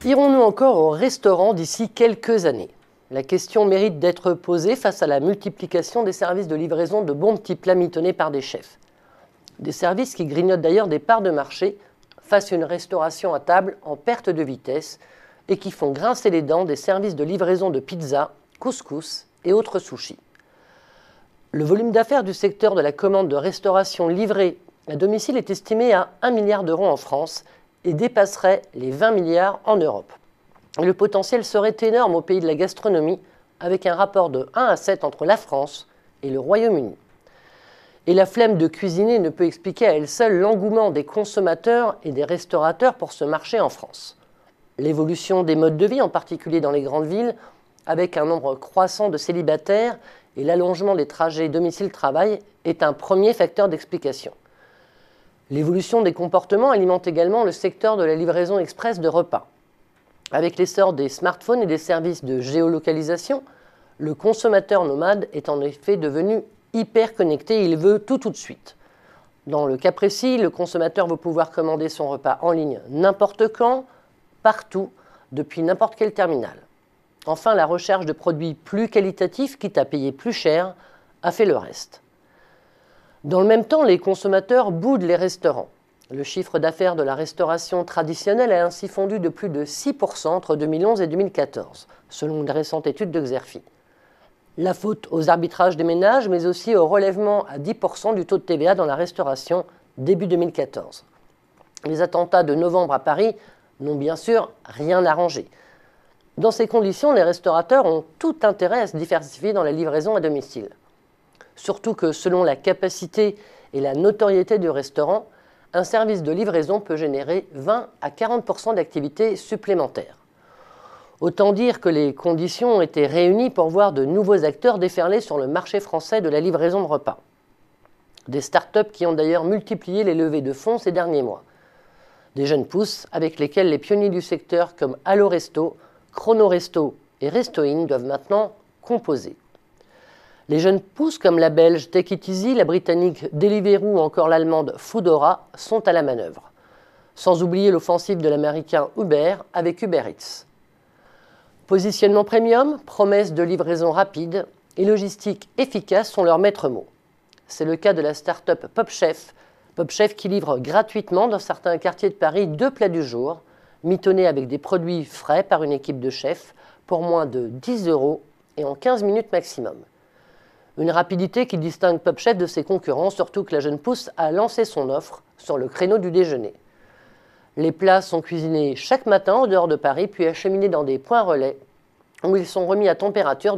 Irons-nous encore au restaurant d'ici quelques années? La question mérite d'être posée face à la multiplication des services de livraison de bons petits plats mitonnés par des chefs. Des services qui grignotent d'ailleurs des parts de marché face à une restauration à table en perte de vitesse et qui font grincer les dents des services de livraison de pizza, couscous et autres sushis. Le volume d'affaires du secteur de la commande de restauration livrée à domicile est estimé à 1 milliard d'euros en France et dépasserait les 20 milliards en Europe. Et le potentiel serait énorme au pays de la gastronomie, avec un rapport de 1 à 7 entre la France et le Royaume-Uni. Et la flemme de cuisiner ne peut expliquer à elle seule l'engouement des consommateurs et des restaurateurs pour ce marché en France. L'évolution des modes de vie, en particulier dans les grandes villes, avec un nombre croissant de célibataires et l'allongement des trajets domicile-travail, est un premier facteur d'explication. L'évolution des comportements alimente également le secteur de la livraison express de repas. Avec l'essor des smartphones et des services de géolocalisation, le consommateur nomade est en effet devenu hyper connecté et il veut tout de suite. Dans le cas précis, le consommateur veut pouvoir commander son repas en ligne n'importe quand, partout, depuis n'importe quel terminal. Enfin, la recherche de produits plus qualitatifs, quitte à payer plus cher, a fait le reste. Dans le même temps, les consommateurs boudent les restaurants. Le chiffre d'affaires de la restauration traditionnelle a ainsi fondu de plus de 6% entre 2011 et 2014, selon une récente étude de Xerfi. La faute aux arbitrages des ménages, mais aussi au relèvement à 10% du taux de TVA dans la restauration début 2014. Les attentats de novembre à Paris n'ont bien sûr rien arrangé. Dans ces conditions, les restaurateurs ont tout intérêt à se diversifier dans la livraison à domicile. Surtout que selon la capacité et la notoriété du restaurant, un service de livraison peut générer 20 à 40% d'activité supplémentaire. Autant dire que les conditions ont été réunies pour voir de nouveaux acteurs déferler sur le marché français de la livraison de repas. Des startups qui ont d'ailleurs multiplié les levées de fonds ces derniers mois. Des jeunes pousses avec lesquels les pionniers du secteur comme Allo Resto, Chrono Resto et Restoin doivent maintenant composer. Les jeunes pousses comme la belge Take It Easy, la britannique Deliveroo ou encore l'allemande Foodora sont à la manœuvre. Sans oublier l'offensive de l'américain Uber avec Uber Eats. Positionnement premium, promesse de livraison rapide et logistique efficace sont leurs maîtres mots. C'est le cas de la start-up PopChef qui livre gratuitement dans certains quartiers de Paris 2 plats du jour, mitonnés avec des produits frais par une équipe de chefs pour moins de 10 € et en 15 minutes maximum. Une rapidité qui distingue PopChef de ses concurrents, surtout que la jeune pousse a lancé son offre sur le créneau du déjeuner. Les plats sont cuisinés chaque matin en dehors de Paris, puis acheminés dans des points relais où ils sont remis à température